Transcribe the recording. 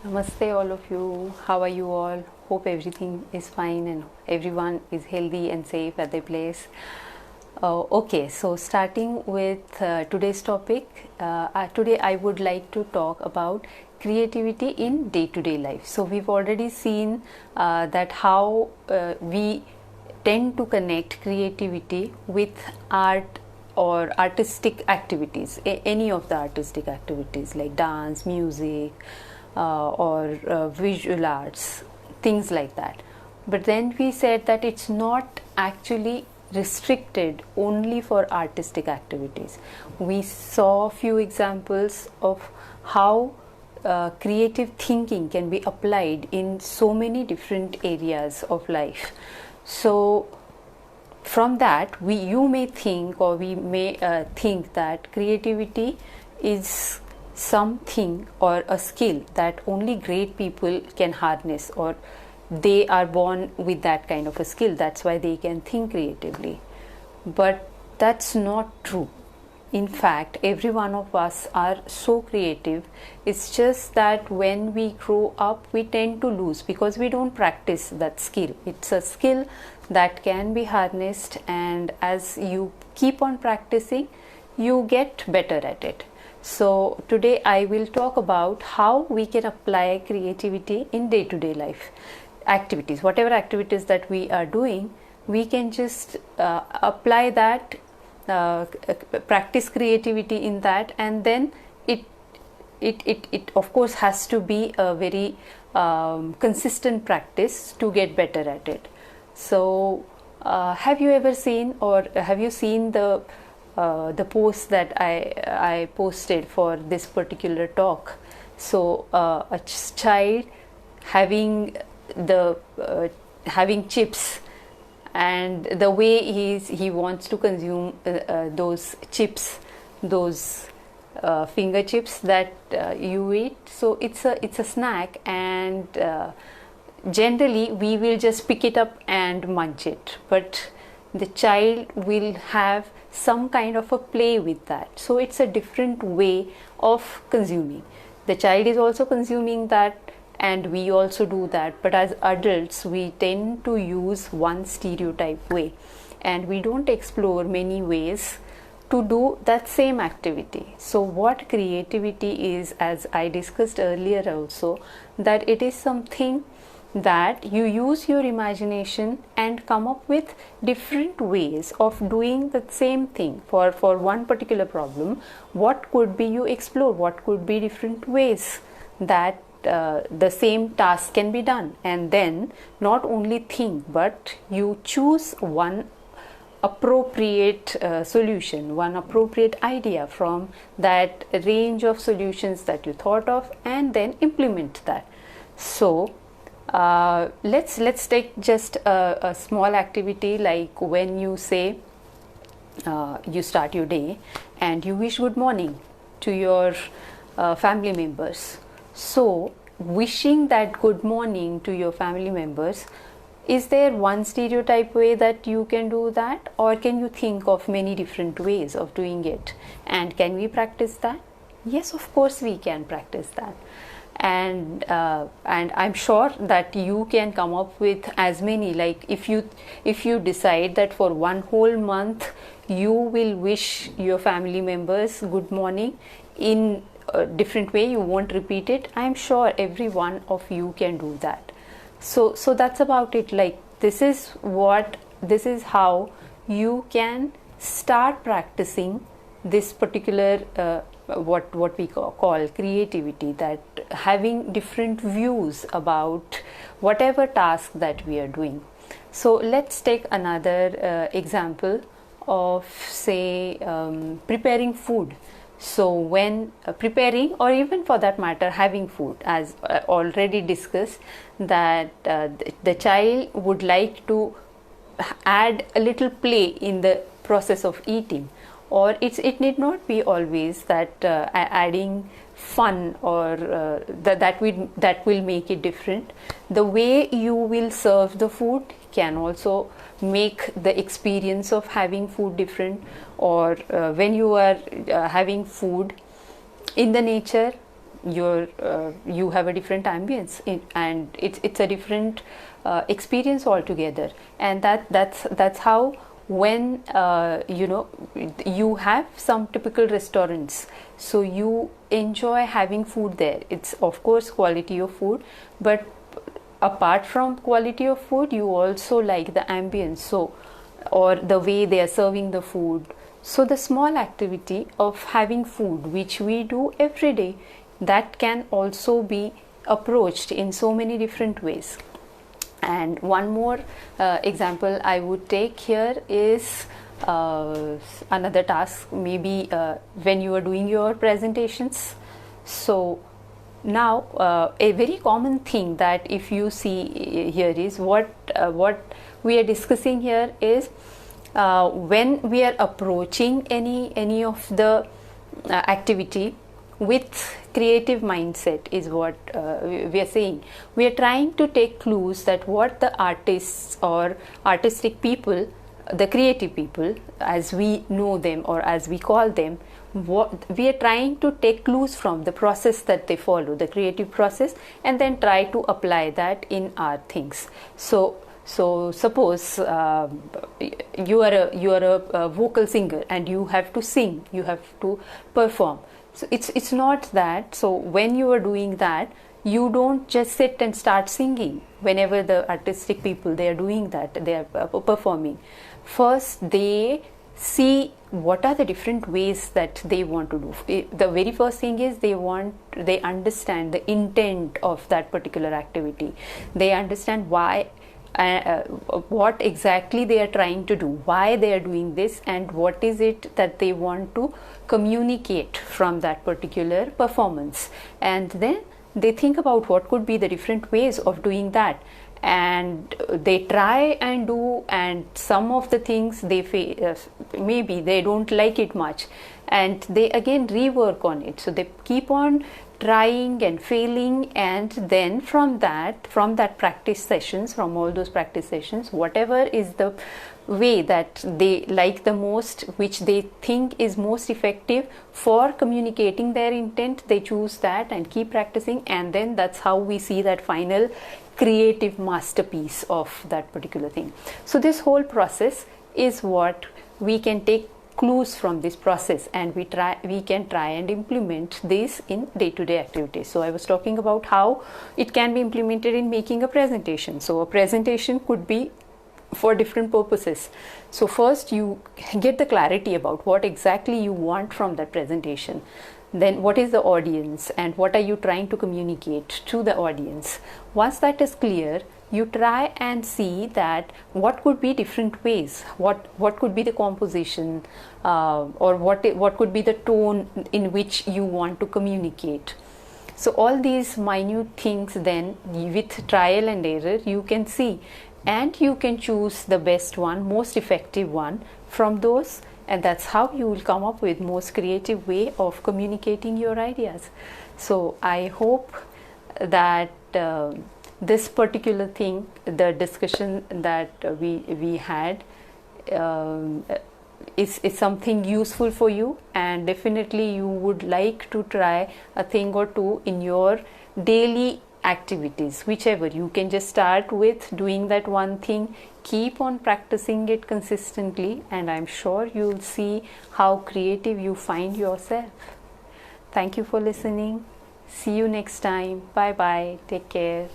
Namaste, all of you. How are you all? Hope everything is fine and everyone is healthy and safe at their place. Okay, so starting with today's topic, today I would like to talk about creativity in day to day life. So, we've already seen that how we tend to connect creativity with art or artistic activities, any of the artistic activities like dance, music, or visual arts, things like that. But then we said that it's not actually restricted only for artistic activities. We saw a few examples of how creative thinking can be applied in so many different areas of life. So, from that, you may think, or we may think that creativity is something or a skill that only great people can harness, or they are born with that kind of a skill, that's why they can think creatively. But that's not true. In fact, every one of us are so creative. It's just that when we grow up, we tend to lose because we don't practice that skill. It's a skill that can be harnessed, and as you keep on practicing, you get better at it. So, today I will talk about how we can apply creativity in day to day life activities. Whatever activities that we are doing, we can just apply that, practice creativity in that, and then it of course has to be a very consistent practice to get better at it. So, have you ever seen, or have you seen the post that I posted for this particular talk? So, a child having having chips, and the way he wants to consume those chips, those finger chips that you eat. So it's a snack, and generally we will just pick it up and munch it, but the child will have some kind of a play with that. So it's a different way of consuming. The child is also consuming that, and we also do that, but as adults we tend to use one stereotype way, and we don't explore many ways to do that same activity. So what creativity is, as I discussed earlier also, that it is something that you use your imagination and come up with different ways of doing the same thing for one particular problem. What could be, you explore what could be different ways that the same task can be done, and then not only think, but you choose one appropriate solution, one appropriate idea from that range of solutions that you thought of, and then implement that. So let's take just a small activity, like when you say you start your day and you wish good morning to your family members. So, wishing that good morning to your family members, is there one stereotype way that you can do that, or can you think of many different ways of doing it? And can we practice that? Yes, of course we can practice that. And I'm sure that you can come up with as many. Like if you decide that for one whole month you will wish your family members good morning in a different way, you won't repeat it, I'm sure every one of you can do that. So that's about it. Like this is how you can start practicing this particular what we call creativity, that having different views about whatever task that we are doing. So let's take another example of, say, preparing food. So when preparing, or even for that matter having food, as already discussed, that the child would like to add a little play in the process of eating, or it need not be always that adding fun, or that will make it different. The way you will serve the food can also make the experience of having food different. Or when you are having food in the nature, you have a different ambience and it's a different experience altogether. And that's how, when you have some typical restaurants, so you enjoy having food there. It's of course quality of food, but apart from quality of food, you also like the ambience, so, or the way they are serving the food. So the small activity of having food, which we do every day, that can also be approached in so many different ways. And one more example I would take here is another task, maybe when you are doing your presentations. So now a very common thing that if you see here is what we are discussing here is when we are approaching any of the activity with creative mindset, is what we are saying. We are trying to take clues that what the artists or artistic people, the creative people as we know them or as we call them, what we are trying to take clues from the process that they follow, the creative process, and then try to apply that in our things. So suppose you are a vocal singer and you have to sing, you have to perform. So it's not that. So when you are doing that, you don't just sit and start singing. Whenever the artistic people, they are doing that, they are performing, first they see what are the different ways that they want to do. The very first thing is they understand the intent of that particular activity. They understand why, what exactly they are trying to do, why they are doing this, and what is it that they want to communicate from that particular performance. And then they think about what could be the different ways of doing that, and they try and do, and some of the things they maybe they don't like it much, and they again rework on it. So they keep on trying and failing, and then from that practice sessions, from all those practice sessions, whatever is the way that they like the most, which they think is most effective for communicating their intent, they choose that and keep practicing. And then that's how we see that final creative masterpiece of that particular thing. So this whole process is what we can take clues from this process, and we can try and implement this in day-to-day activities. So I was talking about how it can be implemented in making a presentation. So a presentation could be for different purposes. So first you get the clarity about what exactly you want from that presentation. Then what is the audience and what are you trying to communicate to the audience. Once that is clear, you try and see that what could be different ways, what could be the composition, or what could be the tone in which you want to communicate. So all these minute things, then with trial and error you can see, and you can choose the best one, most effective one from those, and that's how you will come up with most creative way of communicating your ideas. So I hope that this particular thing, the discussion that we had, is something useful for you, and definitely you would like to try a thing or two in your daily activities, whichever. You can just start with doing that one thing, keep on practicing it consistently, and I'm sure you'll see how creative you find yourself. Thank you for listening. See you next time. Bye bye. Take care.